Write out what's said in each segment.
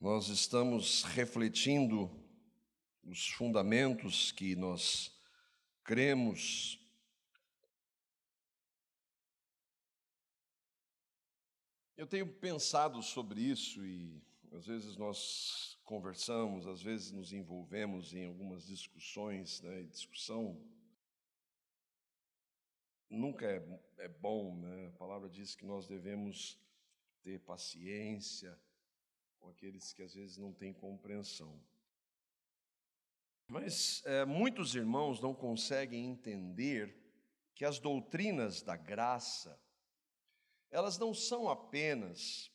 Nós estamos refletindo os fundamentos que nós cremos. Eu tenho pensado sobre isso e às vezes nós conversamos, às vezes nos envolvemos em algumas discussões, né? E discussão nunca é bom, né? A palavra diz que nós devemos ter paciência com aqueles que às vezes não têm compreensão. Mas muitos irmãos não conseguem entender que as doutrinas da graça, elas não são apenas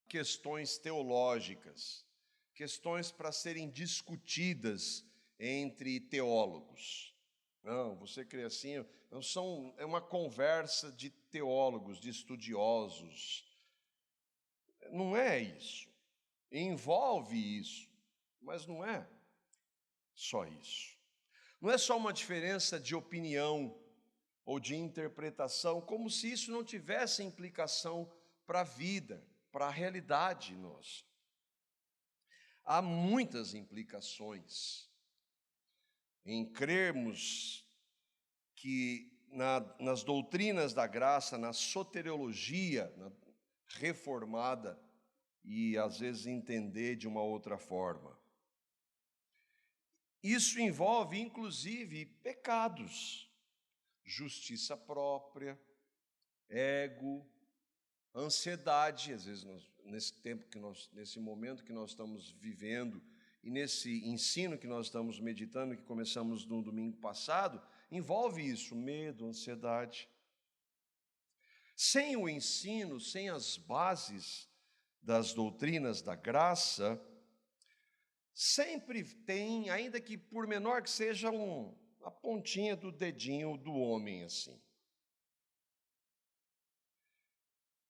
questões teológicas, questões para serem discutidas entre teólogos. Não, você crê assim, não é uma conversa de teólogos, de estudiosos. Não é isso. Envolve isso, mas não é só isso. Não é só uma diferença de opinião ou de interpretação, como se isso não tivesse implicação para a vida, para a realidade nossa. Há muitas implicações em crermos que nas doutrinas da graça, na soteriologia reformada, e às vezes entender de uma outra forma. Isso envolve, inclusive, pecados, justiça própria, ego, ansiedade. Às vezes, nesse momento que nós estamos vivendo e nesse ensino que nós estamos meditando, que começamos no domingo passado, envolve isso, medo, ansiedade. Sem o ensino, sem as bases das doutrinas da graça, sempre tem, ainda que por menor que seja, a pontinha do dedinho do homem, assim.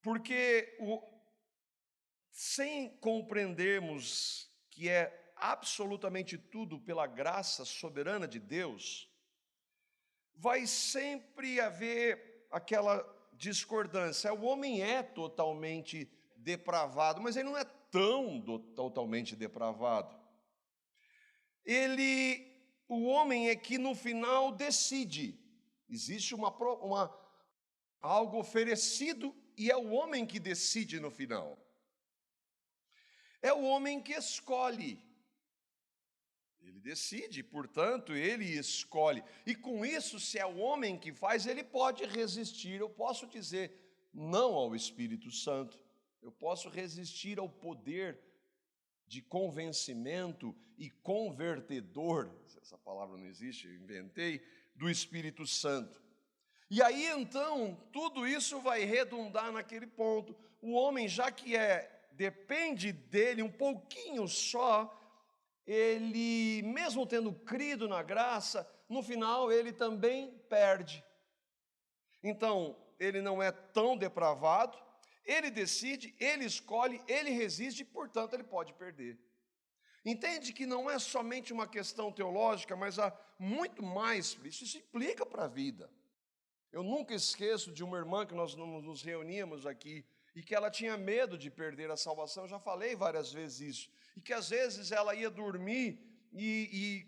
Porque sem compreendermos que é absolutamente tudo pela graça soberana de Deus, vai sempre haver aquela discordância. O homem é totalmente depravado, mas ele não é totalmente depravado. O homem é que no final decide. Existe algo oferecido e é o homem que decide no final. É o homem que escolhe. Ele decide, portanto, ele escolhe. E com isso, se é o homem que faz, ele pode resistir. Eu posso dizer não ao Espírito Santo. Eu posso resistir ao poder de convencimento e convertedor, essa palavra não existe, eu inventei, do Espírito Santo. E aí, então, tudo isso vai redundar naquele ponto. O homem, já que depende dele um pouquinho só, ele, mesmo tendo crido na graça, no final ele também perde. Então, ele não é tão depravado, ele decide, ele escolhe, ele resiste, e, portanto, ele pode perder. Entende que não é somente uma questão teológica, mas há muito mais para isso. Isso implica para a vida. Eu nunca esqueço de uma irmã que nós nos reuníamos aqui e que ela tinha medo de perder a salvação. Eu já falei várias vezes isso. E que às vezes ela ia dormir e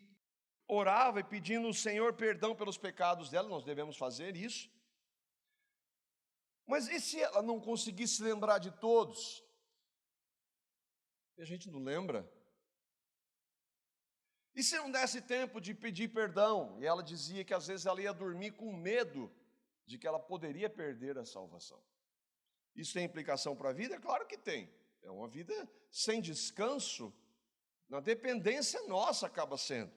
orava e pedindo ao Senhor perdão pelos pecados dela. Nós devemos fazer isso. Mas e se ela não conseguisse lembrar de todos? E a gente não lembra. E se não desse tempo de pedir perdão? E ela dizia que às vezes ela ia dormir com medo de que ela poderia perder a salvação. Isso tem implicação para a vida? Claro que tem. É uma vida sem descanso, na dependência nossa acaba sendo.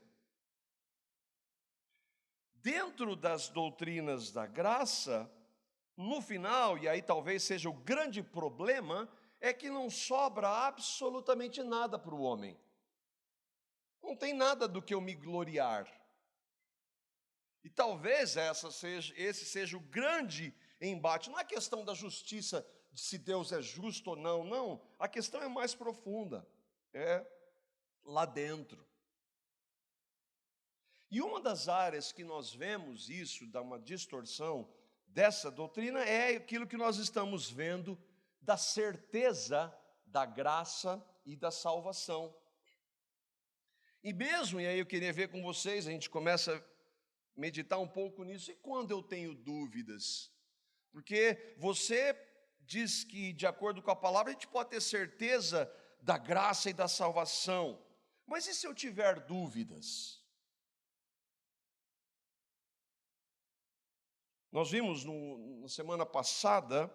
Dentro das doutrinas da graça, no final, e aí talvez seja o grande problema, é que não sobra absolutamente nada para o homem. Não tem nada do que eu me gloriar. E talvez esse seja o grande embate. Não é questão da justiça, de se Deus é justo ou não, não. A questão é mais profunda, é lá dentro. E uma das áreas que nós vemos isso, dá uma distorção dessa doutrina, é aquilo que nós estamos vendo da certeza da graça e da salvação. E mesmo, e aí eu queria ver com vocês, a gente começa a meditar um pouco nisso, e quando eu tenho dúvidas? Porque você diz que, de acordo com a palavra, a gente pode ter certeza da graça e da salvação, mas e se eu tiver dúvidas? Nós vimos na semana passada,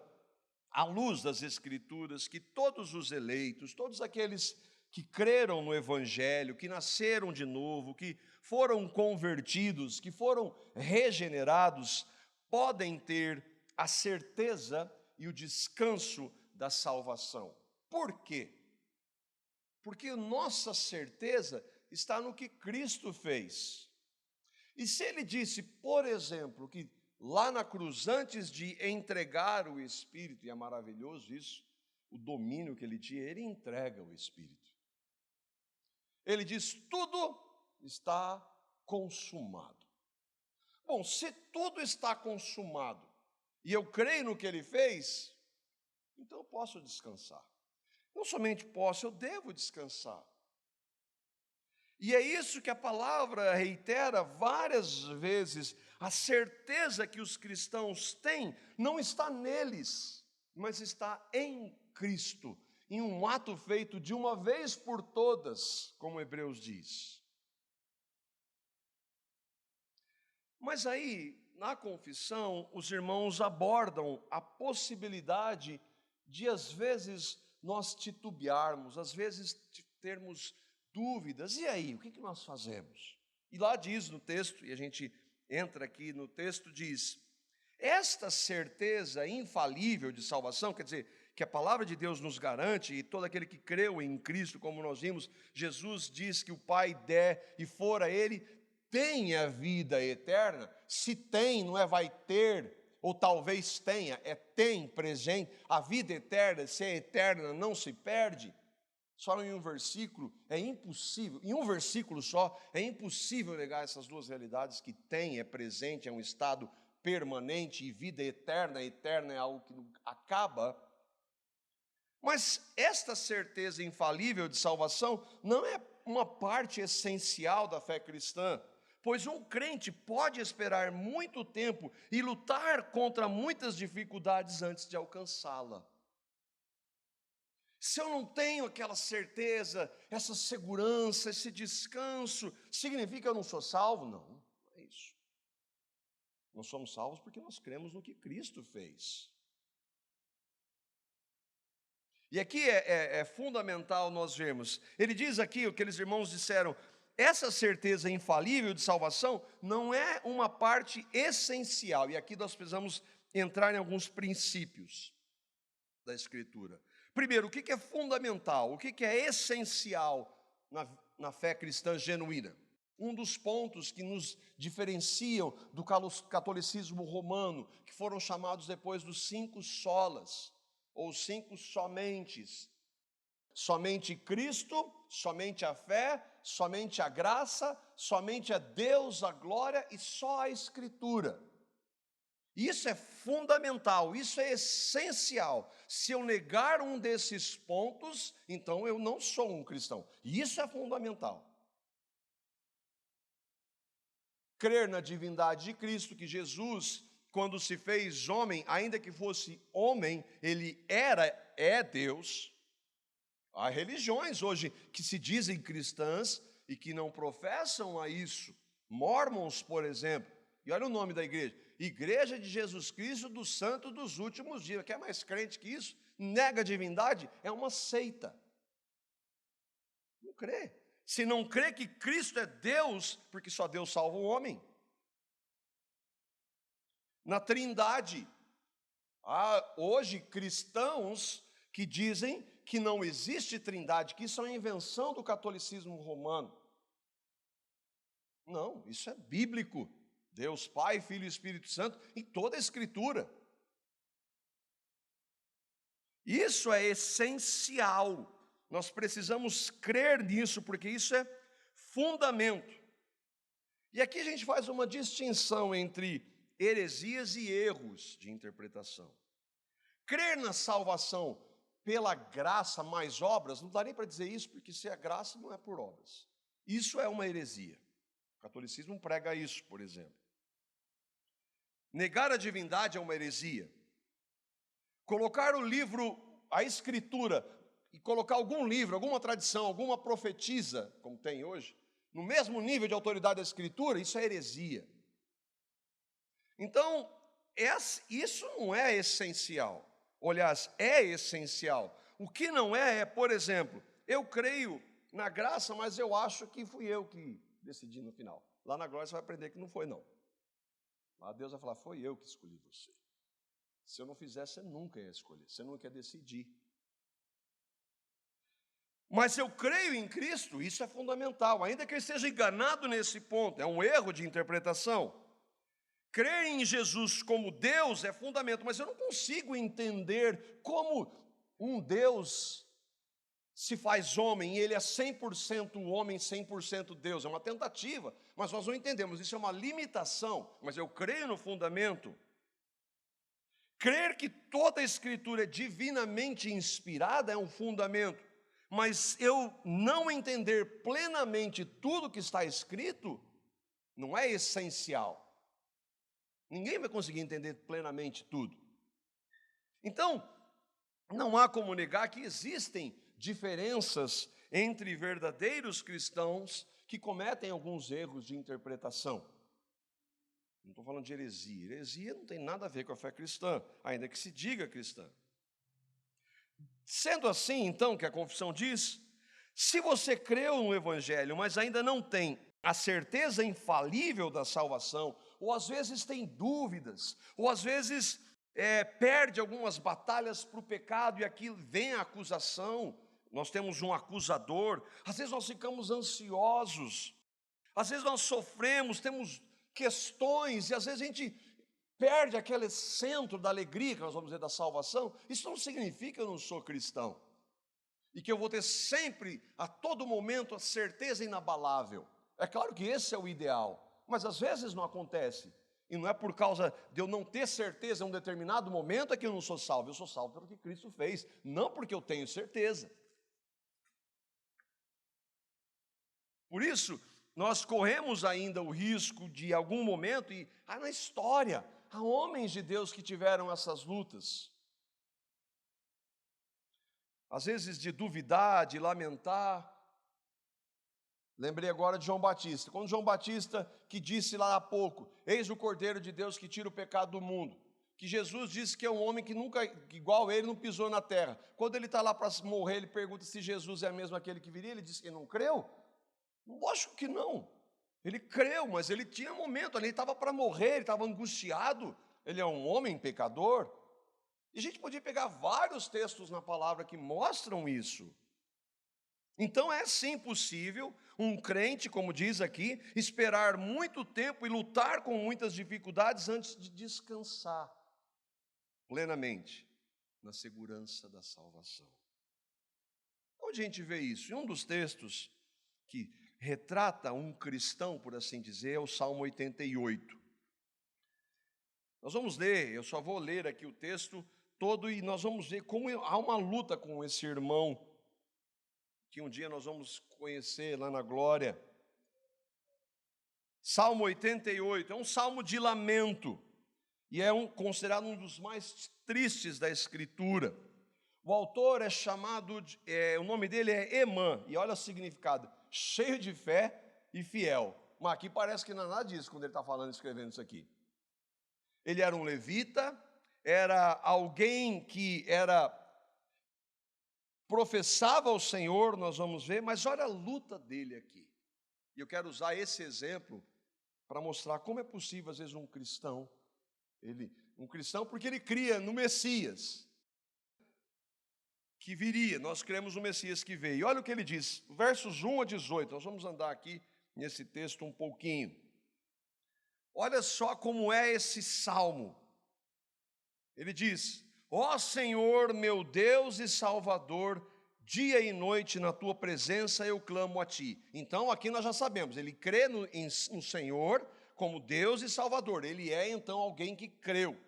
à luz das Escrituras, que todos os eleitos, todos aqueles que creram no Evangelho, que nasceram de novo, que foram convertidos, que foram regenerados, podem ter a certeza e o descanso da salvação. Por quê? Porque nossa certeza está no que Cristo fez. E se ele disse, por exemplo, que lá na cruz, antes de entregar o Espírito, e é maravilhoso isso, o domínio que ele tinha, ele entrega o Espírito. Ele diz, tudo está consumado. Bom, se tudo está consumado, e eu creio no que ele fez, então eu posso descansar. Não somente posso, eu devo descansar. E é isso que a palavra reitera várias vezes. A certeza que os cristãos têm não está neles, mas está em Cristo, em um ato feito de uma vez por todas, como Hebreus diz. Mas aí, na confissão, os irmãos abordam a possibilidade de, às vezes, nós titubearmos, às vezes termos dúvidas. E aí, o que nós fazemos? E lá diz no texto, e a gente entra aqui no texto, diz, esta certeza infalível de salvação, quer dizer, que a palavra de Deus nos garante, e todo aquele que creu em Cristo, como nós vimos, Jesus diz que o Pai der e for a Ele, tem a vida eterna. Se tem, não é vai ter, ou talvez tenha, é tem presente. A vida eterna, se é eterna, não se perde. Só em um versículo é impossível, em um versículo só, é impossível negar essas duas realidades, que tem, é presente, é um estado permanente, e vida eterna, eterna é algo que não acaba. Mas esta certeza infalível de salvação não é uma parte essencial da fé cristã, pois um crente pode esperar muito tempo e lutar contra muitas dificuldades antes de alcançá-la. Se eu não tenho aquela certeza, essa segurança, esse descanso, significa que eu não sou salvo? Não, não é isso. Nós somos salvos porque nós cremos no que Cristo fez. E aqui é fundamental nós vermos, ele diz aqui, o que aqueles irmãos disseram, essa certeza infalível de salvação não é uma parte essencial, e aqui nós precisamos entrar em alguns princípios da Escritura. Primeiro, o que é fundamental, o que é essencial na fé cristã genuína? Um dos pontos que nos diferenciam do catolicismo romano, que foram chamados depois dos 5 solas, ou 5 somentes. Somente Cristo, somente a fé, somente a graça, somente a Deus, a glória e só a Escritura. Isso é fundamental, isso é essencial. Se eu negar um desses pontos, então eu não sou um cristão. Isso é fundamental. Crer na divindade de Cristo, que Jesus, quando se fez homem, ainda que fosse homem, ele é Deus. Há religiões hoje que se dizem cristãs e que não professam a isso. Mórmons, por exemplo. E olha o nome da igreja. Igreja de Jesus Cristo dos Santos dos Últimos Dias. Quer mais crente que isso? Nega a divindade? É uma seita. Não crê. Se não crê que Cristo é Deus, porque só Deus salva o homem. Na Trindade, há hoje cristãos que dizem que não existe Trindade, que isso é uma invenção do catolicismo romano. Não, isso é bíblico. Deus Pai, Filho e Espírito Santo, em toda a Escritura. Isso é essencial. Nós precisamos crer nisso, porque isso é fundamento. E aqui a gente faz uma distinção entre heresias e erros de interpretação. Crer na salvação pela graça mais obras, não dá nem para dizer isso, porque se é graça não é por obras. Isso é uma heresia. O catolicismo prega isso, por exemplo. Negar a divindade é uma heresia. Colocar o livro, a escritura, e colocar algum livro, alguma tradição, alguma profetisa, como tem hoje, no mesmo nível de autoridade da escritura, isso é heresia. Então, isso não é essencial. Aliás, é essencial. O que não é, por exemplo, eu creio na graça, mas eu acho que fui eu que decidi no final. Lá na glória você vai aprender que não foi, não. Lá Deus vai falar, foi eu que escolhi você. Se eu não fizesse, você nunca ia escolher, você nunca ia decidir. Mas eu creio em Cristo, isso é fundamental, ainda que eu esteja enganado nesse ponto, é um erro de interpretação. Crer em Jesus como Deus é fundamental, mas eu não consigo entender como um Deus se faz homem e ele é 100% homem, 100% Deus. É uma tentativa, mas nós não entendemos, isso é uma limitação, mas eu creio no fundamento. Crer que toda a Escritura é divinamente inspirada é um fundamento, mas eu não entender plenamente tudo que está escrito não é essencial. Ninguém vai conseguir entender plenamente tudo. Então, não há como negar que existem diferenças entre verdadeiros cristãos que cometem alguns erros de interpretação. Não estou falando de heresia. Heresia não tem nada a ver com a fé cristã, ainda que se diga cristã. Sendo assim, então, que a confissão diz, se você creu no Evangelho, mas ainda não tem a certeza infalível da salvação, ou às vezes tem dúvidas, ou às vezes perde algumas batalhas para o pecado e aqui vem a acusação, nós temos um acusador, às vezes nós ficamos ansiosos, às vezes nós sofremos, temos questões e às vezes a gente perde aquele centro da alegria, que nós vamos dizer, da salvação. Isso não significa que eu não sou cristão e que eu vou ter sempre, a todo momento, a certeza inabalável. É claro que esse é o ideal, mas às vezes não acontece. E não é por causa de eu não ter certeza em um determinado momento é que eu não sou salvo. Eu sou salvo pelo que Cristo fez, não porque eu tenho certeza. Por isso, nós corremos ainda o risco de, em algum momento, e na história, há homens de Deus que tiveram essas lutas. Às vezes de duvidar, de lamentar. Lembrei agora de João Batista. Quando João Batista, que disse lá há pouco, eis o Cordeiro de Deus que tira o pecado do mundo, que Jesus disse que é um homem que nunca, igual ele, não pisou na terra. Quando ele está lá para morrer, ele pergunta se Jesus é mesmo aquele que viria, ele disse que não creu. Lógico que não. Ele creu, mas ele tinha um momento ali, ele estava para morrer, ele estava angustiado, ele é um homem pecador. E a gente podia pegar vários textos na palavra que mostram isso. Então é sim possível um crente, como diz aqui, esperar muito tempo e lutar com muitas dificuldades antes de descansar plenamente na segurança da salvação. Onde a gente vê isso? Em um dos textos que retrata um cristão, por assim dizer, é o Salmo 88. Nós vamos ler, eu só vou ler aqui o texto todo e nós vamos ver como há uma luta com esse irmão que um dia nós vamos conhecer lá na glória. Salmo 88 é um salmo de lamento e é considerado um dos mais tristes da Escritura. O autor é chamado, o nome dele é Emã, e olha o significado, cheio de fé e fiel. Mas aqui parece que não é nada disso quando ele está falando, escrevendo isso aqui. Ele era um levita, era alguém que professava o Senhor, nós vamos ver, mas olha a luta dele aqui. E eu quero usar esse exemplo para mostrar como é possível, às vezes, um cristão, porque ele cria no Messias, que viria, nós cremos no Messias que veio. E olha o que ele diz, versos 1 a 18, nós vamos andar aqui nesse texto um pouquinho. Olha só como é esse salmo. Ele diz, ó Senhor, meu Deus e Salvador, dia e noite na tua presença eu clamo a ti. Então aqui nós já sabemos, ele crê no Senhor como Deus e Salvador. Ele é então alguém que creu.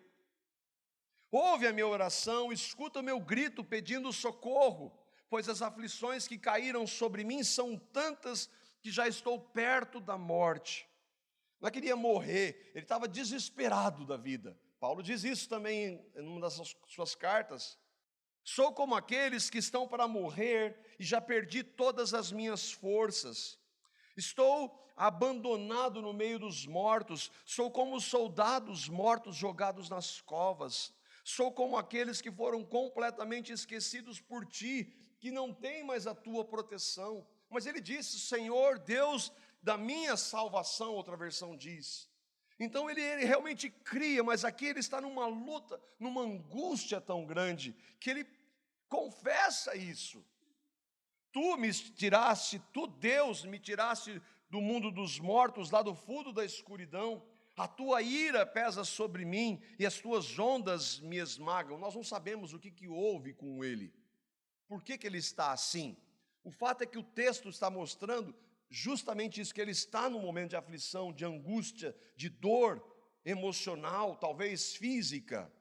Ouve a minha oração, escuta o meu grito pedindo socorro, pois as aflições que caíram sobre mim são tantas que já estou perto da morte. Não queria morrer, ele estava desesperado da vida. Paulo diz isso também em uma das suas cartas. Sou como aqueles que estão para morrer e já perdi todas as minhas forças. Estou abandonado no meio dos mortos, sou como os soldados mortos jogados nas covas. Sou como aqueles que foram completamente esquecidos por ti, que não têm mais a tua proteção. Mas ele disse, Senhor, Deus da minha salvação, outra versão diz. Então ele realmente cria, mas aqui ele está numa luta, numa angústia tão grande, que ele confessa isso. Tu me tiraste, tu Deus me tiraste do mundo dos mortos, lá do fundo da escuridão. A tua ira pesa sobre mim e as tuas ondas me esmagam. Nós não sabemos o que houve com ele. Por que ele está assim? O fato é que o texto está mostrando justamente isso, que ele está num momento de aflição, de angústia, de dor emocional, talvez física.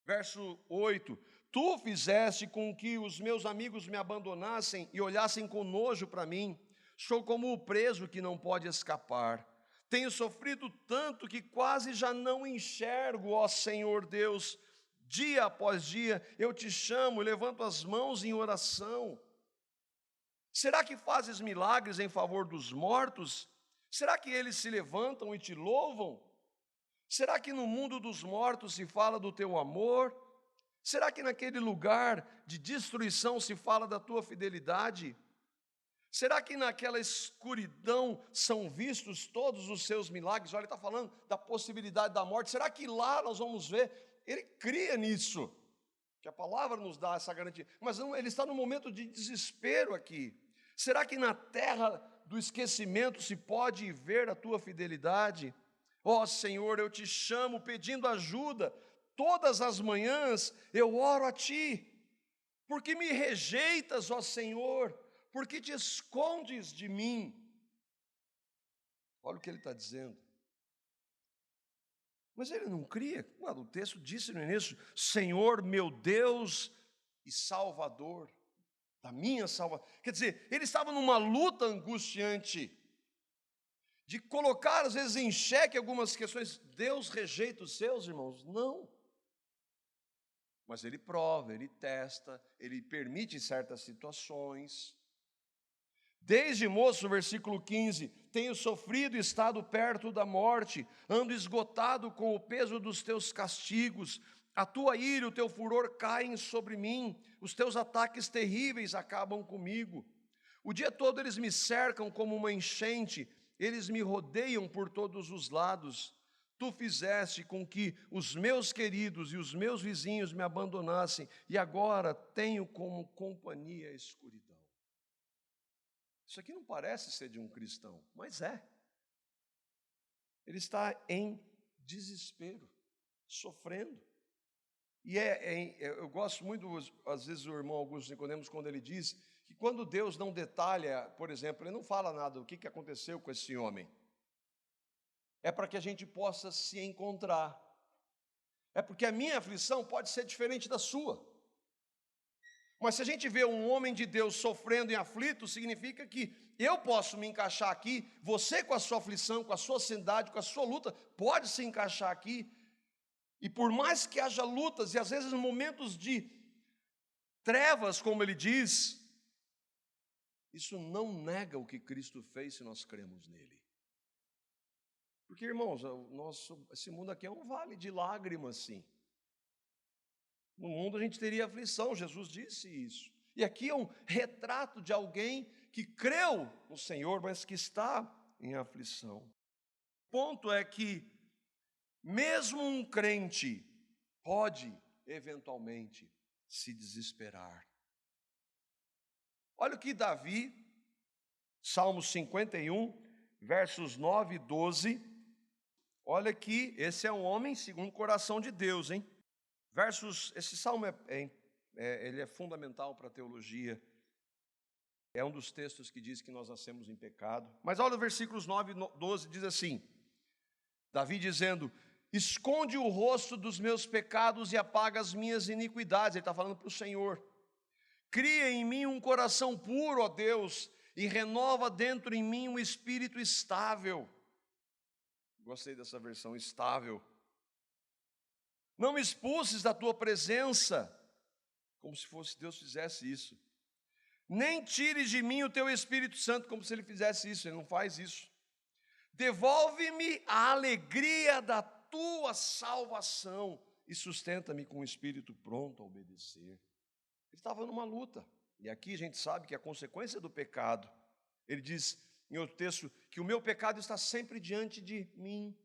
Verso 8, tu fizeste com que os meus amigos me abandonassem e olhassem com nojo para mim. Sou como o preso que não pode escapar. Tenho sofrido tanto que quase já não enxergo, ó Senhor Deus. Dia após dia eu te chamo, levanto as mãos em oração. Será que fazes milagres em favor dos mortos? Será que eles se levantam e te louvam? Será que no mundo dos mortos se fala do teu amor? Será que naquele lugar de destruição se fala da tua fidelidade? Será que naquela escuridão são vistos todos os seus milagres? Olha, ele está falando da possibilidade da morte. Será que lá nós vamos ver? Ele cria nisso, que a palavra nos dá essa garantia. Mas não, ele está num momento de desespero aqui. Será que na terra do esquecimento se pode ver a tua fidelidade? Ó Senhor, eu te chamo pedindo ajuda. Todas as manhãs eu oro a ti. Porque me rejeitas, ó Senhor? Porque te escondes de mim? Olha o que ele está dizendo. Mas ele não cria. O texto disse no início, Senhor meu Deus e Salvador, da minha salvação. Quer dizer, ele estava numa luta angustiante, de colocar às vezes em xeque algumas questões. Deus rejeita os seus, irmãos? Não. Mas ele prova, ele testa, ele permite certas situações. Desde moço, versículo 15, tenho sofrido e estado perto da morte, ando esgotado com o peso dos teus castigos, a tua ira e o teu furor caem sobre mim, os teus ataques terríveis acabam comigo. O dia todo eles me cercam como uma enchente, eles me rodeiam por todos os lados. Tu fizeste com que os meus queridos e os meus vizinhos me abandonassem, e agora tenho como companhia a escuridão. Isso aqui não parece ser de um cristão, mas é. Ele está em desespero, sofrendo. E eu gosto muito, às vezes, o irmão Augusto Nicodemos, quando ele diz que quando Deus não detalha, por exemplo, ele não fala nada do que aconteceu com esse homem. É para que a gente possa se encontrar. É porque a minha aflição pode ser diferente da sua. Mas se a gente vê um homem de Deus sofrendo e aflito, significa que eu posso me encaixar aqui, você com a sua aflição, com a sua ansiedade, com a sua luta, pode se encaixar aqui. E por mais que haja lutas, e às vezes momentos de trevas, como ele diz, isso não nega o que Cristo fez se nós cremos nele. Porque, irmãos, esse mundo aqui é um vale de lágrimas, sim. No mundo a gente teria aflição, Jesus disse isso. E aqui é um retrato de alguém que creu no Senhor, mas que está em aflição. O ponto é que, mesmo um crente pode, eventualmente, se desesperar. Olha o que Davi, Salmo 51, versos 9 e 12, olha aqui, esse é um homem segundo o coração de Deus, hein? Esse salmo ele é fundamental para a teologia. É um dos textos que diz que nós nascemos em pecado. Mas olha os versículos 9 e 12, diz assim, Davi dizendo, Esconde o rosto dos meus pecados e apaga as minhas iniquidades. Ele está falando para o Senhor. Cria em mim um coração puro, ó Deus, e renova dentro em mim um espírito estável. Gostei dessa versão, estável. Não me expulses da tua presença, como se fosse Deus fizesse isso. Nem tires de mim o teu Espírito Santo, como se ele fizesse isso, ele não faz isso. Devolve-me a alegria da tua salvação e sustenta-me com o espírito pronto a obedecer. Ele estava numa luta, e aqui a gente sabe que a consequência do pecado, ele diz em outro texto, que o meu pecado está sempre diante de mim.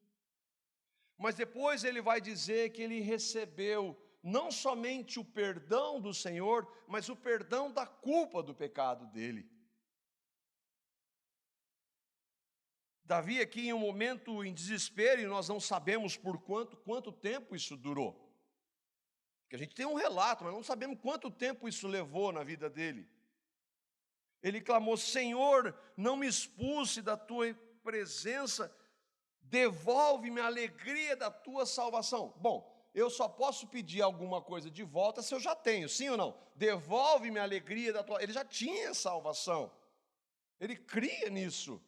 Mas depois ele vai dizer que ele recebeu não somente o perdão do Senhor, mas o perdão da culpa do pecado dele. Davi aqui em um momento em desespero, e nós não sabemos por quanto tempo isso durou. Porque a gente tem um relato, mas não sabemos quanto tempo isso levou na vida dele. Ele clamou, Senhor, não me expulse da tua presença, devolve-me a alegria da tua salvação. Bom, eu só posso pedir alguma coisa de volta se eu já tenho, sim ou não? Devolve-me a alegria da tua... Ele já tinha salvação, ele cria nisso.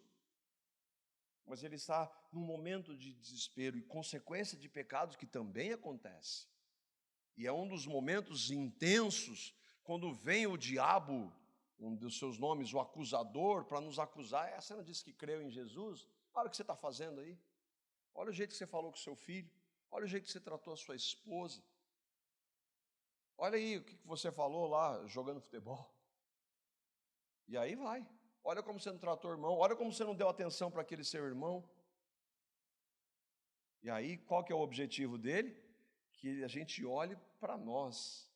Mas ele está num momento de desespero e consequência de pecados que também acontece. E é um dos momentos intensos, quando vem o diabo, um dos seus nomes, o acusador, para nos acusar. Você não disse que creu em Jesus? Olha o que você está fazendo aí. Olha o jeito que você falou com seu filho. Olha o jeito que você tratou a sua esposa. Olha aí o que você falou lá, jogando futebol. E aí vai. Olha como você não tratou o irmão. Olha como você não deu atenção para aquele seu irmão. E aí, qual que é o objetivo dele? Que a gente olhe para nós.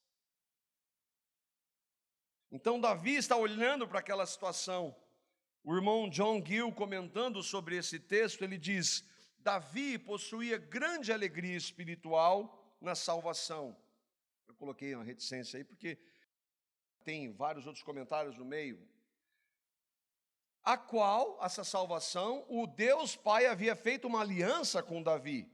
Então Davi está olhando para aquela situação. O irmão John Gill, comentando sobre esse texto, ele diz, Davi possuía grande alegria espiritual na salvação. Eu coloquei uma reticência aí, porque tem vários outros comentários no meio. A qual, essa salvação, o Deus Pai havia feito uma aliança com Davi.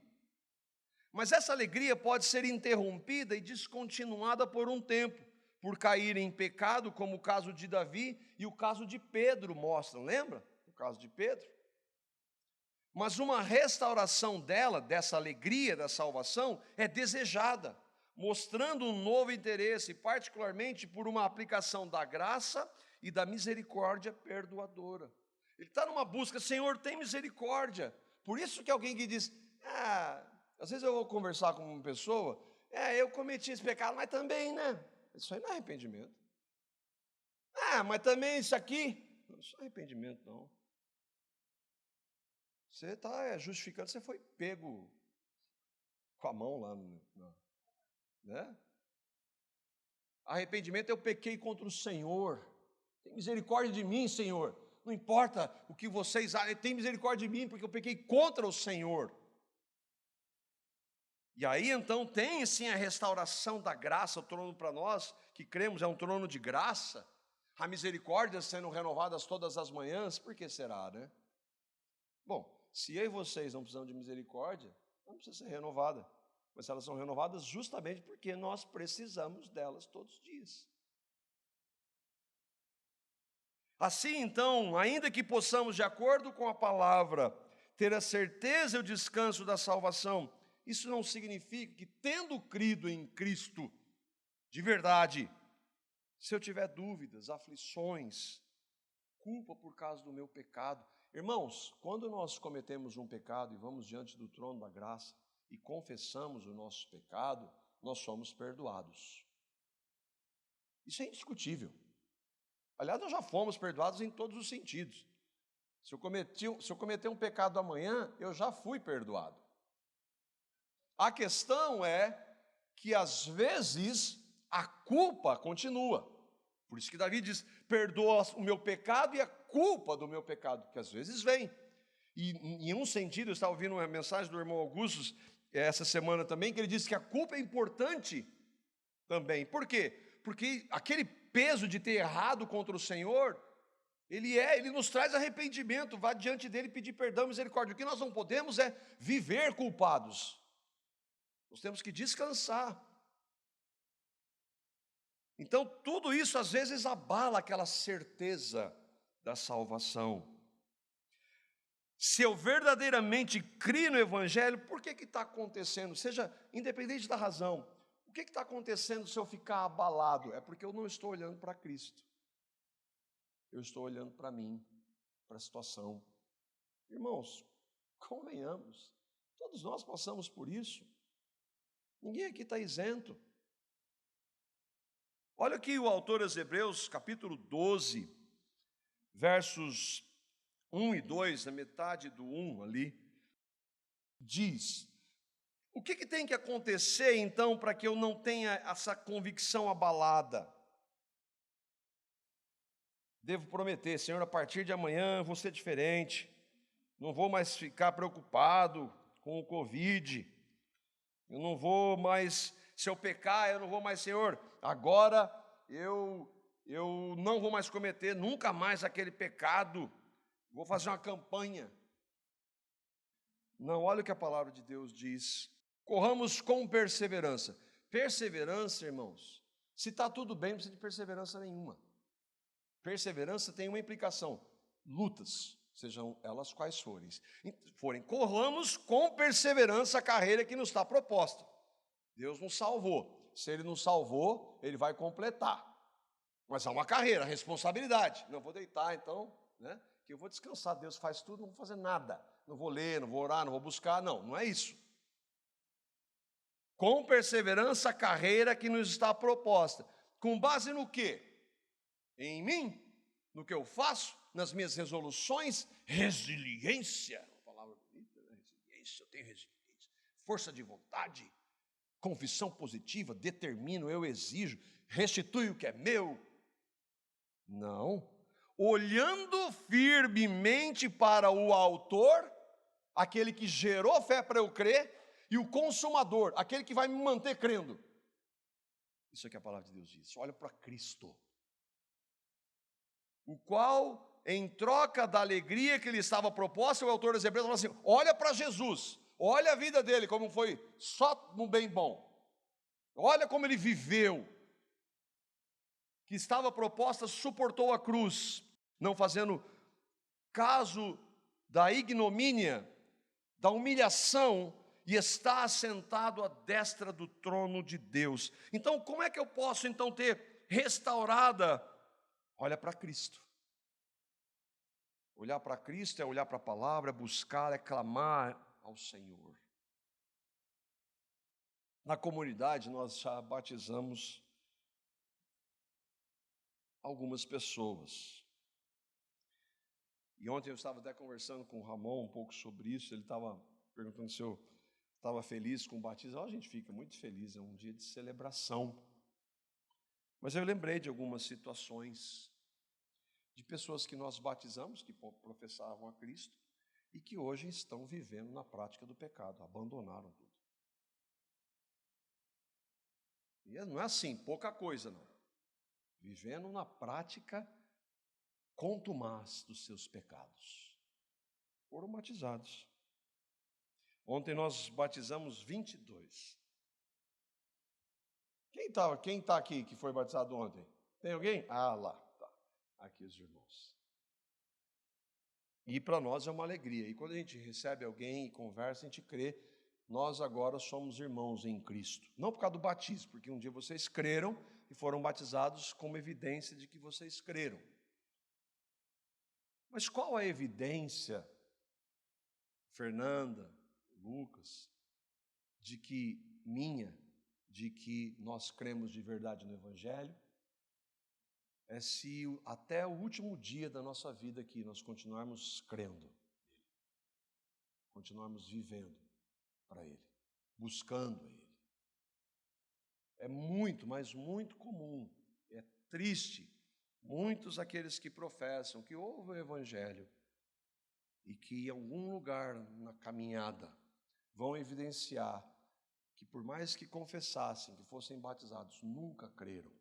Mas essa alegria pode ser interrompida e descontinuada por um tempo, por cair em pecado, como o caso de Davi e o caso de Pedro mostram, lembra? O caso de Pedro. Mas uma restauração dessa alegria da salvação, é desejada, mostrando um novo interesse, particularmente por uma aplicação da graça e da misericórdia perdoadora. Ele está numa busca, Senhor, tem misericórdia. Por isso que alguém que diz, às vezes eu vou conversar com uma pessoa, eu cometi esse pecado, mas também, né? Isso aí não é arrependimento. Mas também isso aqui, não, isso não é arrependimento, não. Você está justificando, você foi pego com a mão lá, né? Arrependimento, eu pequei contra o Senhor. Tem misericórdia de mim, Senhor. Não importa o que vocês acham, tem misericórdia de mim, porque eu pequei contra o Senhor. E aí então tem sim a restauração da graça, o trono para nós que cremos é um trono de graça, a misericórdia sendo renovadas todas as manhãs, por que será, né? Bom, se eu e vocês não precisam de misericórdia, não precisa ser renovada, mas elas são renovadas justamente porque nós precisamos delas todos os dias. Assim então, ainda que possamos, de acordo com a palavra, ter a certeza e o descanso da salvação, isso não significa que, tendo crido em Cristo, de verdade, se eu tiver dúvidas, aflições, culpa por causa do meu pecado. Irmãos, quando nós cometemos um pecado e vamos diante do trono da graça e confessamos o nosso pecado, nós somos perdoados. Isso é indiscutível. Aliás, nós já fomos perdoados em todos os sentidos. Se eu cometer um pecado amanhã, eu já fui perdoado. A questão é que, às vezes, a culpa continua. Por isso que Davi diz, perdoa o meu pecado e a culpa do meu pecado, que às vezes vem. E, em um sentido, eu estava ouvindo uma mensagem do irmão Augusto, essa semana também, que ele disse que a culpa é importante também. Por quê? Porque aquele peso de ter errado contra o Senhor, ele nos traz arrependimento, vá diante dele pedir perdão e misericórdia. O que nós não podemos é viver culpados. Nós temos que descansar. Então, tudo isso às vezes abala aquela certeza da salvação. Se eu verdadeiramente crio no Evangelho, por que está acontecendo? Seja independente da razão, o que está acontecendo se eu ficar abalado? É porque eu não estou olhando para Cristo. Eu estou olhando para mim, para a situação. Irmãos, convenhamos, todos nós passamos por isso. Ninguém aqui está isento. Olha aqui o autor aos Hebreus, capítulo 12, versos 1 e 2, na metade do 1 ali, diz: o que tem que acontecer então para que eu não tenha essa convicção abalada? Devo prometer, Senhor, a partir de amanhã eu vou ser diferente, não vou mais ficar preocupado com o Covid, eu não vou mais, se eu pecar, eu não vou mais, Senhor, agora eu não vou mais cometer nunca mais aquele pecado, vou fazer uma campanha. Não, olha o que a palavra de Deus diz: corramos com perseverança. Perseverança, irmãos, se está tudo bem, não precisa de perseverança nenhuma. Perseverança tem uma implicação: lutas, sejam elas quais forem. Corramos com perseverança a carreira que nos está proposta. Deus nos salvou. Se Ele nos salvou, Ele vai completar. Mas há uma carreira, responsabilidade. Não vou deitar, então, né? Que eu vou descansar. Deus faz tudo, não vou fazer nada. Não vou ler, não vou orar, não vou buscar. Não é isso. Com perseverança a carreira que nos está proposta. Com base no quê? Em mim, no que eu faço, nas minhas resoluções, resiliência, uma palavra bonita, né? Resiliência, eu tenho resiliência, força de vontade, confissão positiva, determino, eu exijo, restitui o que é meu. Não, olhando firmemente para o autor, aquele que gerou fé para eu crer, e o consumador, aquele que vai me manter crendo. Isso é que a palavra de Deus diz. Olha para Cristo, o qual, em troca da alegria que lhe estava proposta, o autor dos Hebreus falou assim: olha para Jesus, olha a vida dele, como foi só no bem bom, olha como ele viveu, que estava proposta, suportou a cruz, não fazendo caso da ignomínia, da humilhação, e está assentado à destra do trono de Deus. Então, como é que eu posso então ter restaurada? Olha para Cristo. Olhar para Cristo é olhar para a palavra, é buscar, é clamar ao Senhor. Na comunidade nós já batizamos algumas pessoas. E ontem eu estava até conversando com o Ramon um pouco sobre isso, ele estava perguntando se eu estava feliz com o batismo. A gente fica muito feliz, é um dia de celebração. Mas eu lembrei de algumas situações de pessoas que nós batizamos, que professavam a Cristo, e que hoje estão vivendo na prática do pecado, abandonaram tudo. E não é assim, pouca coisa não. Vivendo na prática contumaz dos seus pecados. Foram batizados. Ontem nós batizamos 22. Quem está aqui que foi batizado ontem? Tem alguém? Ah, lá, tá. Aqui os irmãos. E para nós é uma alegria. E quando a gente recebe alguém e conversa, a gente crê, nós agora somos irmãos em Cristo. Não por causa do batismo, porque um dia vocês creram e foram batizados como evidência de que vocês creram. Mas qual a evidência, Fernanda, Lucas, de que nós cremos de verdade no Evangelho? É se até o último dia da nossa vida aqui nós continuarmos crendo, continuarmos vivendo para Ele, buscando Ele. É muito, mas muito comum, é triste, muitos aqueles que professam que ouvem o Evangelho e que em algum lugar na caminhada vão evidenciar que por mais que confessassem, que fossem batizados, nunca creram.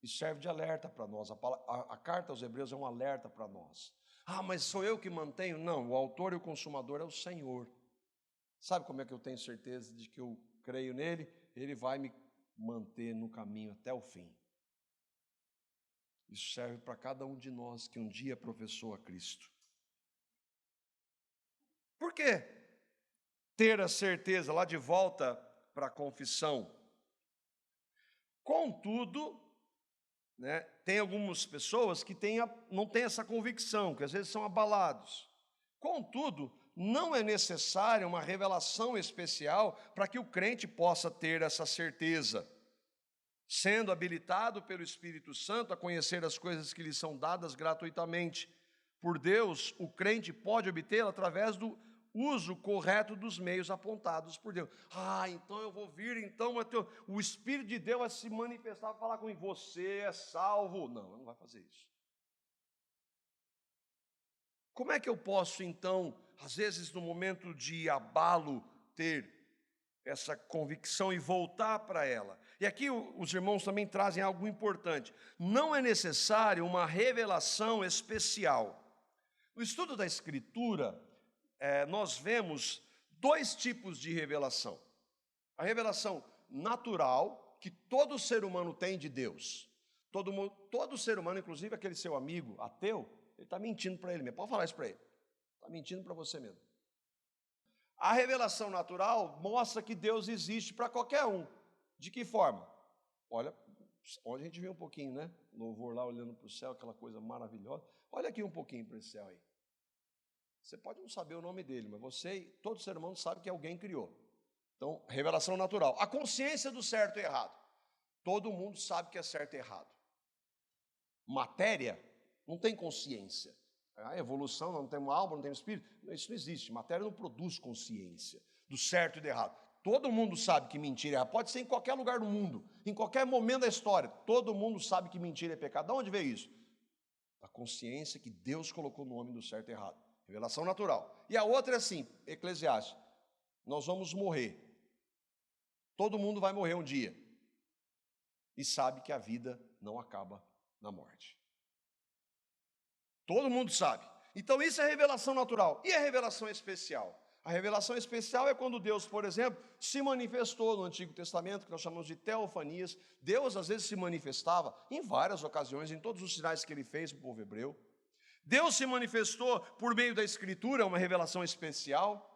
Isso serve de alerta para nós. A carta aos Hebreus é um alerta para nós. Ah, mas sou eu que mantenho? Não, o autor e o consumador é o Senhor. Sabe como é que eu tenho certeza de que eu creio nele? Ele vai me manter no caminho até o fim. Isso serve para cada um de nós que um dia professou a Cristo. Por quê? Ter a certeza, lá de volta para a confissão. Contudo, tem algumas pessoas que não têm essa convicção, que às vezes são abalados. Contudo, não é necessária uma revelação especial para que o crente possa ter essa certeza, sendo habilitado pelo Espírito Santo a conhecer as coisas que lhe são dadas gratuitamente. Por Deus, o crente pode obtê-la através do uso correto dos meios apontados por Deus. Então eu vou vir, então o Espírito de Deus vai se manifestar, vai falar comigo, você é salvo. Não vai fazer isso. Como é que eu posso, então, às vezes no momento de abalo, ter essa convicção e voltar para ela? E aqui os irmãos também trazem algo importante. Não é necessário uma revelação especial. No estudo da Escritura, nós vemos dois tipos de revelação. A revelação natural, que todo ser humano tem de Deus. Todo ser humano, inclusive aquele seu amigo ateu, ele está mentindo para ele mesmo. Pode falar isso para ele. Está mentindo para você mesmo. A revelação natural mostra que Deus existe para qualquer um. De que forma? Olha, onde a gente vê um pouquinho, né? Louvor lá olhando para o céu, aquela coisa maravilhosa. Olha aqui um pouquinho para esse céu aí. Você pode não saber o nome dele, mas você e todo ser humano sabe que alguém criou. Então, revelação natural. A consciência do certo e errado. Todo mundo sabe que é certo e errado. Matéria não tem consciência. A evolução, não tem uma alma, não tem um espírito. Isso não existe. Matéria não produz consciência do certo e do errado. Todo mundo sabe que mentira é errado. Pode ser em qualquer lugar do mundo, em qualquer momento da história. Todo mundo sabe que mentira é pecado. De onde veio isso? A consciência que Deus colocou no homem do certo e errado. Revelação natural. E a outra é assim, Eclesiastes. Nós vamos morrer. Todo mundo vai morrer um dia. E sabe que a vida não acaba na morte. Todo mundo sabe. Então isso é revelação natural. E a revelação especial? A revelação especial é quando Deus, por exemplo, se manifestou no Antigo Testamento, que nós chamamos de teofanias. Deus às vezes se manifestava em várias ocasiões, em todos os sinais que ele fez para o povo hebreu. Deus se manifestou por meio da Escritura, uma revelação especial.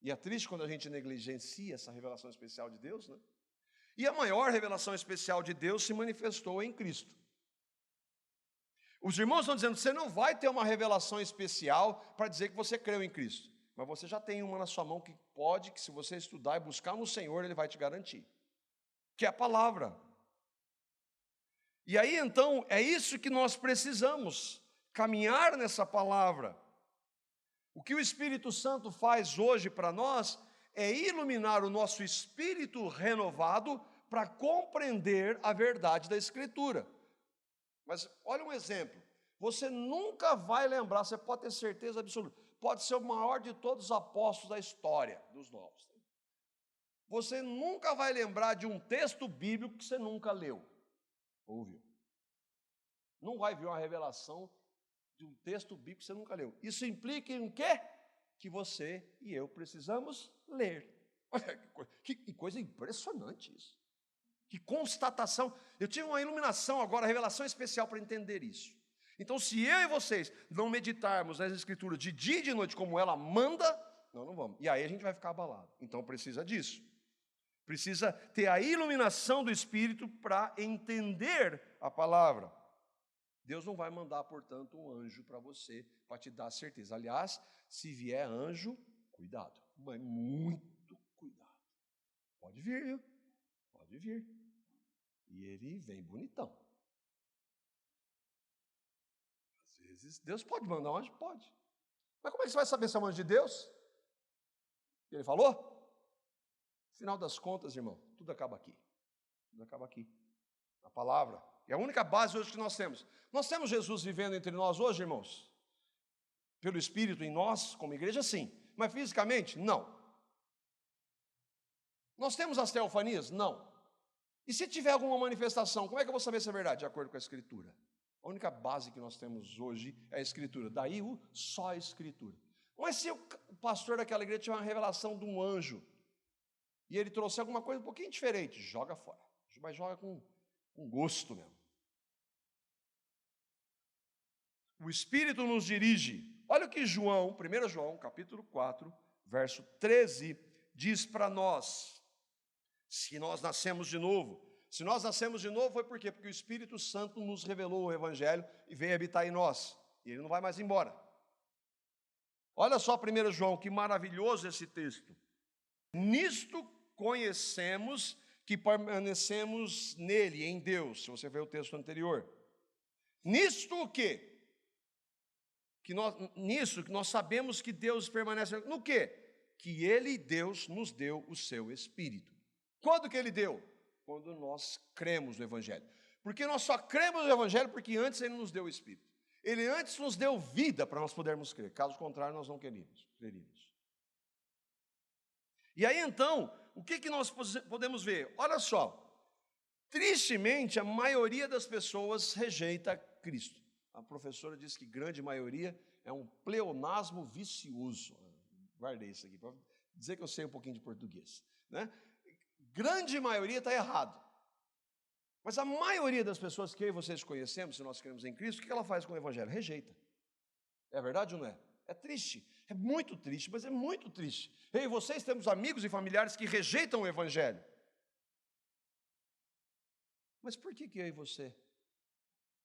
E é triste quando a gente negligencia essa revelação especial de Deus, né? E a maior revelação especial de Deus se manifestou em Cristo. Os irmãos estão dizendo que você não vai ter uma revelação especial para dizer que você creu em Cristo. Mas você já tem uma na sua mão que pode, que se você estudar e buscar no Senhor, Ele vai te garantir. Que é a palavra. E aí então, é isso que nós precisamos, caminhar nessa palavra. O que o Espírito Santo faz hoje para nós é iluminar o nosso espírito renovado para compreender a verdade da Escritura. Mas olha um exemplo, você nunca vai lembrar, você pode ter certeza absoluta, pode ser o maior de todos os apóstolos da história dos novos. Você nunca vai lembrar de um texto bíblico que você nunca leu, ouviu. Não vai ver uma revelação de um texto bíblico que você nunca leu. Isso implica em quê? Que você e eu precisamos ler. Olha que coisa impressionante isso. Que constatação. Eu tive uma iluminação agora, revelação especial para entender isso. Então, se eu e vocês não meditarmos nas Escrituras de dia e de noite como ela manda, não vamos. E aí a gente vai ficar abalado. Então, precisa disso. Precisa ter a iluminação do Espírito para entender a palavra. Deus não vai mandar, portanto, um anjo para você, para te dar certeza. Aliás, se vier anjo, cuidado. Mas muito cuidado. Pode vir, viu? Pode vir. E ele vem bonitão. Às vezes, Deus pode mandar um anjo? Pode. Mas como é que você vai saber se é um anjo de Deus? Ele falou? Final das contas, irmão, tudo acaba aqui. Tudo acaba aqui. A palavra. É a única base hoje que nós temos. Nós temos Jesus vivendo entre nós hoje, irmãos? Pelo Espírito em nós, como igreja, sim. Mas fisicamente, não. Nós temos as teofanias? Não. E se tiver alguma manifestação, como é que eu vou saber se é verdade? De acordo com a Escritura. A única base que nós temos hoje é a Escritura. Daí só a Escritura. Mas se o pastor daquela igreja tiver uma revelação de um anjo, e ele trouxe alguma coisa um pouquinho diferente, joga fora. Mas joga com gosto mesmo. O Espírito nos dirige. Olha o que João, 1 João, capítulo 4, verso 13, diz para nós. Se nós nascemos de novo. Se nós nascemos de novo foi por quê? Porque o Espírito Santo nos revelou o Evangelho e veio habitar em nós. E ele não vai mais embora. Olha só 1 João, que maravilhoso esse texto. Nisto conhecemos que permanecemos nele, em Deus. Se você ver o texto anterior. Nisto o quê? Nisso que nós sabemos que Deus permanece. No quê? Que Ele, Deus, nos deu o seu Espírito. Quando que Ele deu? Quando nós cremos no Evangelho. Porque nós só cremos no Evangelho porque antes Ele nos deu o Espírito. Ele antes nos deu vida para nós podermos crer. Caso contrário, nós não creríamos. E aí então, o que nós podemos ver? Olha só. Tristemente, a maioria das pessoas rejeita Cristo. A professora disse que grande maioria é um pleonasmo vicioso. Guardei isso aqui para dizer que eu sei um pouquinho de português, né? Grande maioria está errado. Mas a maioria das pessoas que eu e vocês conhecemos, se nós cremos em Cristo, o que ela faz com o Evangelho? Rejeita. É verdade ou não é? É triste. É muito triste, mas é muito triste. Eu e vocês temos amigos e familiares que rejeitam o Evangelho. Mas por que eu e você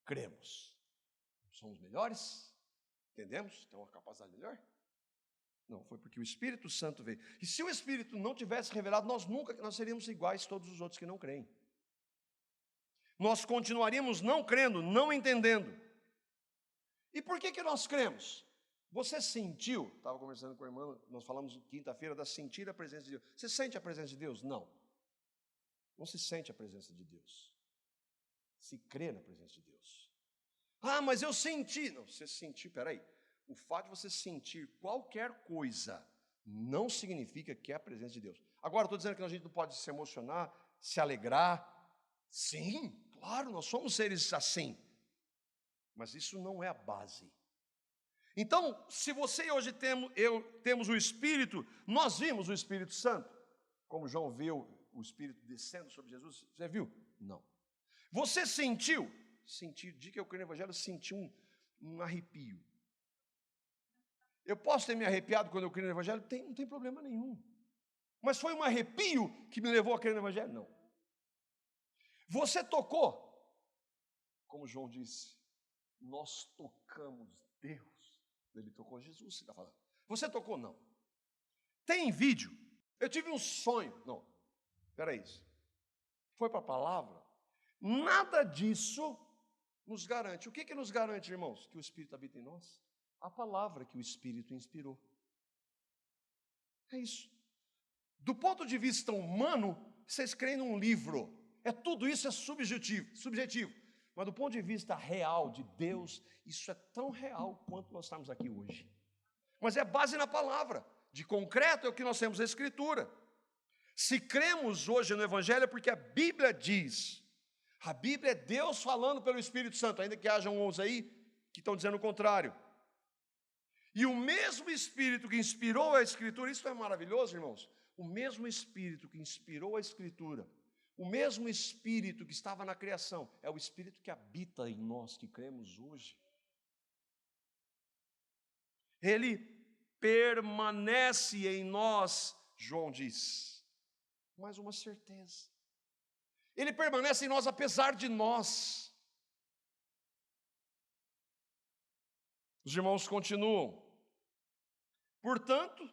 cremos? Somos melhores? Entendemos? Temos uma capacidade melhor? Não, foi porque o Espírito Santo veio. E se o Espírito não tivesse revelado, nós seríamos iguais a todos os outros que não creem. Nós continuaríamos não crendo, não entendendo. E por que nós cremos? Você sentiu, estava conversando com a irmã, nós falamos quinta-feira da sentir a presença de Deus. Você sente a presença de Deus? Não. Não se sente a presença de Deus. Se crê na presença de Deus. Ah, mas eu senti. Não, você sentiu, peraí. O fato de você sentir qualquer coisa não significa que é a presença de Deus. Agora, estou dizendo que a gente não pode se emocionar, se alegrar. Sim, claro, nós somos seres assim. Mas isso não é a base. Então, se você e hoje temos o Espírito, nós vimos o Espírito Santo, como João viu o Espírito descendo sobre Jesus, você viu? Não. Você sentiu? Senti, de que eu creio no Evangelho, senti um arrepio. Eu posso ter me arrepiado quando eu creio no Evangelho? Não tem problema nenhum. Mas foi um arrepio que me levou a crer no Evangelho? Não. Você tocou? Como João disse, nós tocamos Deus. Ele tocou Jesus, você está falando. Você tocou? Não. Tem vídeo? Eu tive um sonho. Não. Espera aí. Foi para a palavra? Nada disso nos garante. O que nos garante, irmãos? Que o Espírito habita em nós? A palavra que o Espírito inspirou. É isso. Do ponto de vista humano, vocês creem num livro. Tudo isso é subjetivo. Mas do ponto de vista real de Deus, isso é tão real quanto nós estamos aqui hoje. Mas é base na palavra. De concreto é o que nós temos na Escritura. Se cremos hoje no Evangelho é porque a Bíblia diz. A Bíblia é Deus falando pelo Espírito Santo, ainda que hajam uns aí que estão dizendo o contrário. E o mesmo Espírito que inspirou a Escritura, isso é maravilhoso, irmãos. O mesmo Espírito que inspirou a Escritura, o mesmo Espírito que estava na criação, é o Espírito que habita em nós que cremos hoje. Ele permanece em nós, João diz. Mais uma certeza. Ele permanece em nós apesar de nós. Os irmãos continuam. Portanto,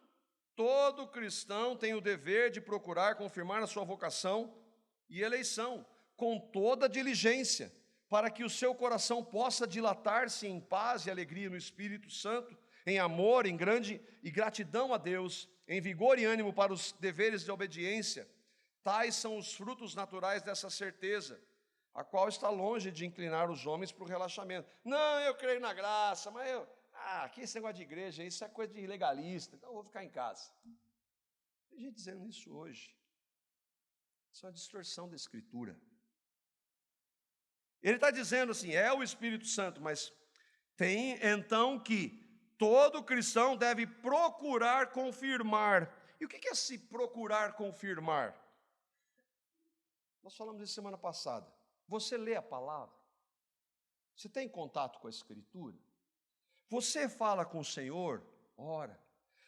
todo cristão tem o dever de procurar confirmar a sua vocação e eleição, com toda diligência, para que o seu coração possa dilatar-se em paz e alegria no Espírito Santo, em amor, em grande e gratidão a Deus, em vigor e ânimo para os deveres de obediência. Tais são os frutos naturais dessa certeza, a qual está longe de inclinar os homens para o relaxamento. Não, eu creio na graça, mas aqui esse negócio de igreja, isso é coisa de legalista, então eu vou ficar em casa. Tem gente dizendo isso hoje. Isso é uma distorção da Escritura. Ele está dizendo assim, é o Espírito Santo, mas tem então que todo cristão deve procurar confirmar. E o que é se procurar confirmar? Nós falamos isso semana passada. Você lê a palavra? Você tem contato com a Escritura? Você fala com o Senhor? Ora.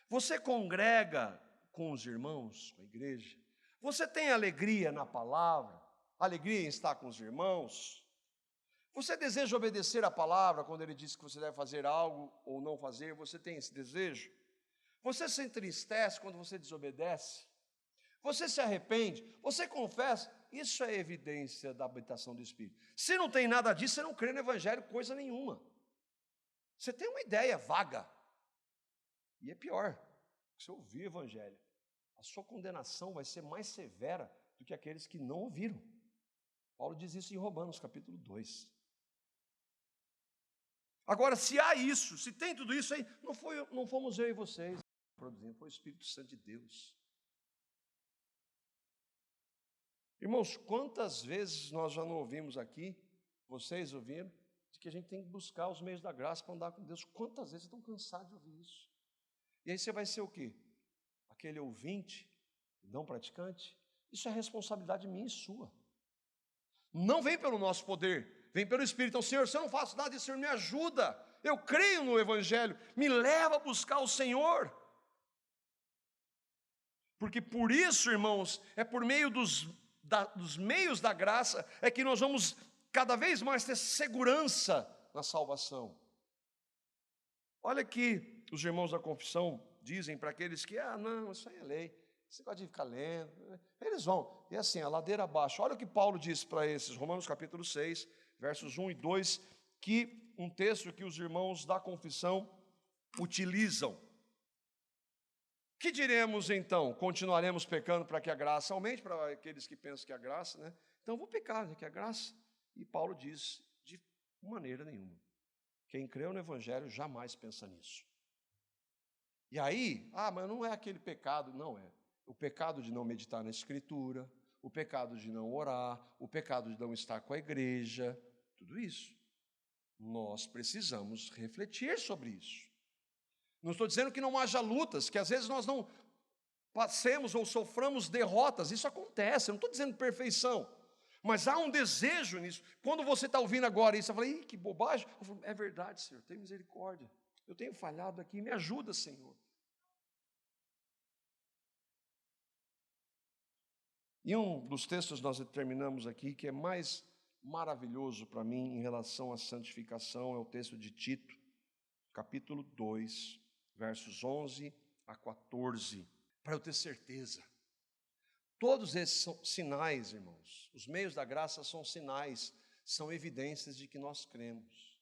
Você congrega com os irmãos, com a igreja? Você tem alegria na palavra? Alegria em estar com os irmãos? Você deseja obedecer a palavra quando ele diz que você deve fazer algo ou não fazer? Você tem esse desejo? Você se entristece quando você desobedece? Você se arrepende? Você confessa? Isso é evidência da habitação do Espírito. Se não tem nada disso, você não crê no Evangelho coisa nenhuma. Você tem uma ideia vaga. E é pior, se você ouvir o Evangelho, a sua condenação vai ser mais severa do que aqueles que não ouviram. Paulo diz isso em Romanos, capítulo 2. Agora, se há isso, se tem tudo isso aí, não fomos eu e vocês produzindo, foi o Espírito Santo de Deus. Irmãos, quantas vezes nós já não ouvimos aqui, vocês ouviram, de que a gente tem que buscar os meios da graça para andar com Deus. Quantas vezes vocês estão cansados de ouvir isso? E aí você vai ser o quê? Aquele ouvinte, não praticante? Isso é responsabilidade minha e sua. Não vem pelo nosso poder, vem pelo Espírito. Então, Senhor, se eu não faço nada disso, Senhor, me ajuda. Eu creio no Evangelho, me leva a buscar o Senhor. Porque por isso, irmãos, é por meio dos meios da graça, é que nós vamos cada vez mais ter segurança na salvação. Olha que os irmãos da confissão dizem para aqueles que, não, isso aí é lei, você pode ficar lendo, eles vão, e assim, a ladeira abaixo. Olha o que Paulo diz para esses, Romanos capítulo 6, versos 1 e 2, que um texto que os irmãos da confissão utilizam. Que diremos então? Continuaremos pecando para que a graça aumente, para aqueles que pensam que a graça, né? Então vou pecar, né, que a graça. E Paulo diz, de maneira nenhuma. Quem creu no Evangelho jamais pensa nisso. E aí, mas não é aquele pecado, não é. O pecado de não meditar na Escritura, o pecado de não orar, o pecado de não estar com a igreja, tudo isso. Nós precisamos refletir sobre isso. Não estou dizendo que não haja lutas, que às vezes nós não passemos ou soframos derrotas, isso acontece, eu não estou dizendo perfeição, mas há um desejo nisso. Quando você está ouvindo agora isso, você fala, que bobagem. Eu falo, é verdade, Senhor, tem misericórdia, eu tenho falhado aqui, me ajuda, Senhor. E um dos textos nós terminamos aqui, que é mais maravilhoso para mim em relação à santificação, é o texto de Tito, capítulo 2, versos 11 a 14, para eu ter certeza. Todos esses são sinais, irmãos. Os meios da graça são sinais, são evidências de que nós cremos.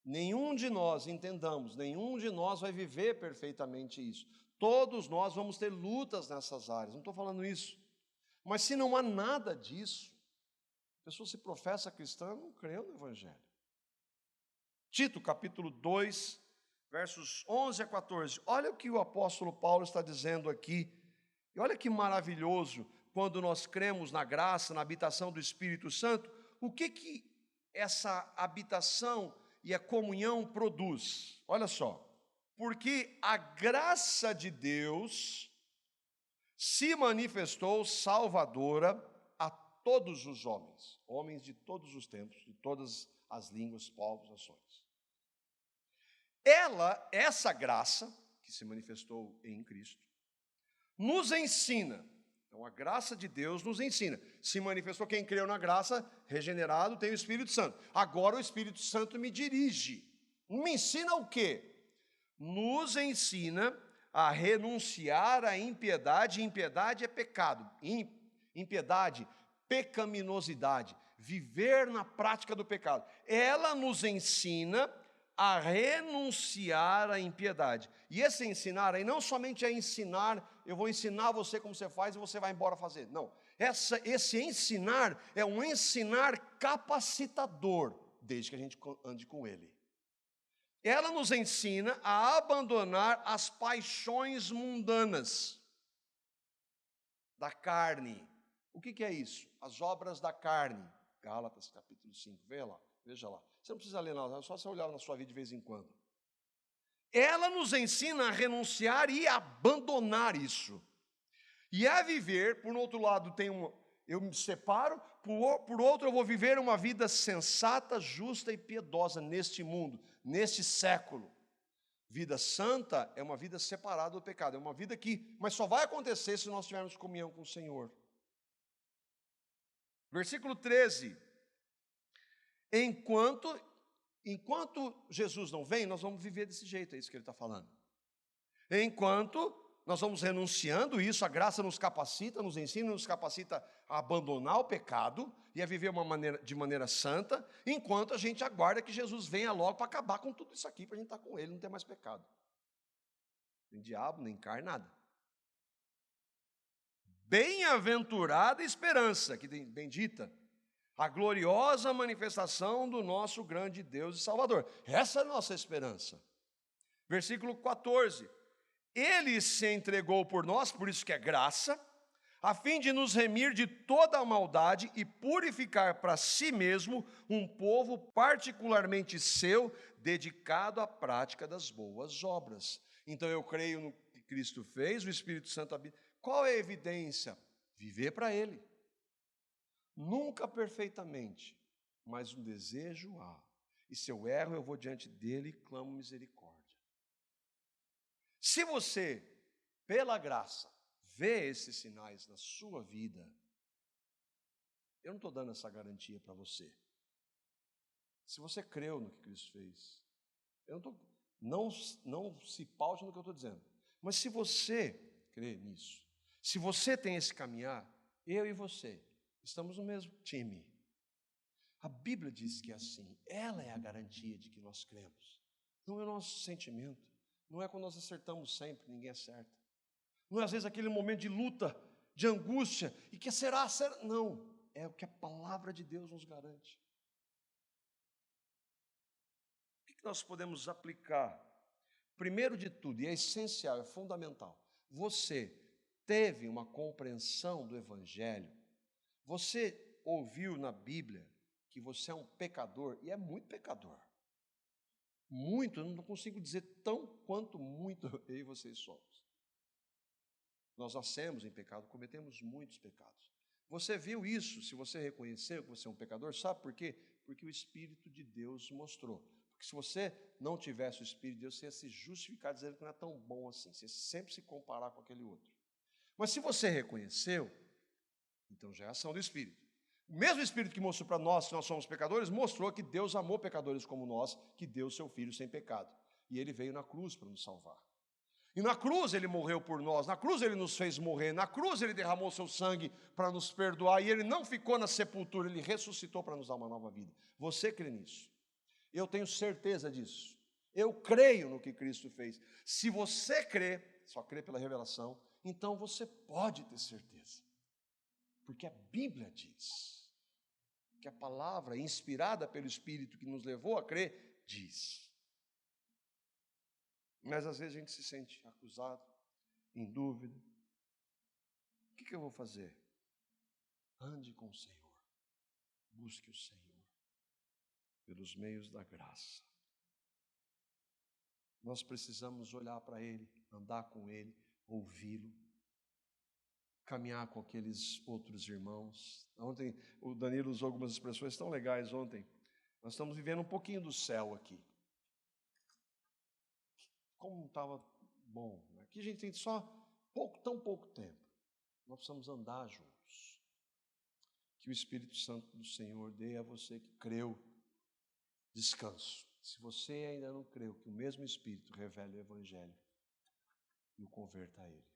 Nenhum de nós, entendamos, nenhum de nós vai viver perfeitamente isso. Todos nós vamos ter lutas nessas áreas, não estou falando isso. Mas se não há nada disso, a pessoa se professa cristã, não creu no Evangelho. Tito, capítulo 2, versos 11 a 14. Olha o que o apóstolo Paulo está dizendo aqui. E olha que maravilhoso, quando nós cremos na graça, na habitação do Espírito Santo, o que essa habitação e a comunhão produz? Olha só. Porque a graça de Deus se manifestou salvadora a todos os homens de todos os tempos, de todas as línguas, povos, nações. Essa graça, que se manifestou em Cristo, nos ensina. Então, a graça de Deus nos ensina. Se manifestou quem creu na graça, regenerado, tem o Espírito Santo. Agora o Espírito Santo me dirige. Me ensina o quê? Nos ensina a renunciar à impiedade. Impiedade é pecado. Impiedade, pecaminosidade. Viver na prática do pecado. Ela nos ensina a renunciar à impiedade. E esse ensinar aí não somente é ensinar, eu vou ensinar você como você faz e você vai embora fazer. Não, esse ensinar é um ensinar capacitador, desde que a gente ande com ele. Ela nos ensina a abandonar as paixões mundanas da carne. O que é isso? As obras da carne. Gálatas capítulo 5, veja lá. Você não precisa ler nada, é só você olhar na sua vida de vez em quando. ela nos ensina a renunciar e abandonar isso. E a viver, por outro lado, eu me separo, por outro eu vou viver uma vida sensata, justa e piedosa neste mundo, neste século. Vida santa é uma vida separada do pecado, é uma vida mas só vai acontecer se nós tivermos comunhão com o Senhor. Versículo 13. Enquanto Jesus não vem, nós vamos viver desse jeito, é isso que ele está falando. Enquanto nós vamos renunciando isso, a graça nos capacita, nos ensina, nos capacita a abandonar o pecado e a viver de maneira santa, enquanto a gente aguarda que Jesus venha logo para acabar com tudo isso aqui, para a gente estar com ele, não ter mais pecado. Nem diabo, nem carne, nada. Bem-aventurada esperança, que bendita, a gloriosa manifestação do nosso grande Deus e Salvador. Essa é a nossa esperança. Versículo 14. Ele se entregou por nós, por isso que é graça, a fim de nos remir de toda a maldade e purificar para si mesmo um povo particularmente seu, dedicado à prática das boas obras. Então eu creio no que Cristo fez, o Espírito Santo habita. Qual é a evidência? Viver para Ele. Nunca perfeitamente, mas um desejo há. E se eu erro, eu vou diante dele e clamo misericórdia. Se você, pela graça, vê esses sinais na sua vida, eu não estou dando essa garantia para você. Se você creu no que Cristo fez, não se paute no que eu estou dizendo. Mas se você crê nisso, se você tem esse caminhar, eu e você estamos no mesmo time. A Bíblia diz que é assim, ela é a garantia de que nós cremos. Não é o nosso sentimento. Não é quando nós acertamos sempre, ninguém acerta. Não é às vezes aquele momento de luta, de angústia, e que será? Não, é o que a palavra de Deus nos garante. O que nós podemos aplicar? Primeiro de tudo, e é essencial, é fundamental, você teve uma compreensão do Evangelho, você ouviu na Bíblia que você é um pecador, e é muito pecador. Muito, eu não consigo dizer tão quanto muito eu e vocês somos. Nós nascemos em pecado, cometemos muitos pecados. Você viu isso, se você reconheceu que você é um pecador, sabe por quê? Porque o Espírito de Deus mostrou. Porque se você não tivesse o Espírito de Deus, você ia se justificar dizendo que não é tão bom assim, você ia sempre se comparar com aquele outro. Mas se você reconheceu, então já é ação do Espírito. O mesmo Espírito que mostrou para nós que nós somos pecadores, mostrou que Deus amou pecadores como nós, que deu seu Filho sem pecado. E Ele veio na cruz para nos salvar. E na cruz Ele morreu por nós, na cruz Ele nos fez morrer, na cruz Ele derramou seu sangue para nos perdoar, e Ele não ficou na sepultura, Ele ressuscitou para nos dar uma nova vida. Você crê nisso? Eu tenho certeza disso. Eu creio no que Cristo fez. Se você crê, só crê pela revelação, então você pode ter certeza. Porque a Bíblia diz, que a palavra inspirada pelo Espírito que nos levou a crer, diz. Mas às vezes a gente se sente acusado, em dúvida. O que eu vou fazer? Ande com o Senhor, busque o Senhor, pelos meios da graça. Nós precisamos olhar para Ele, andar com Ele, ouvi-lo, caminhar com aqueles outros irmãos. Ontem o Danilo usou algumas expressões tão legais ontem. Nós estamos vivendo um pouquinho do céu aqui. Como estava bom. Aqui a gente tem só tão pouco tempo. Nós precisamos andar juntos. Que o Espírito Santo do Senhor dê a você que creu descanso. Se você ainda não creu, que o mesmo Espírito revele o Evangelho e o converta a Ele.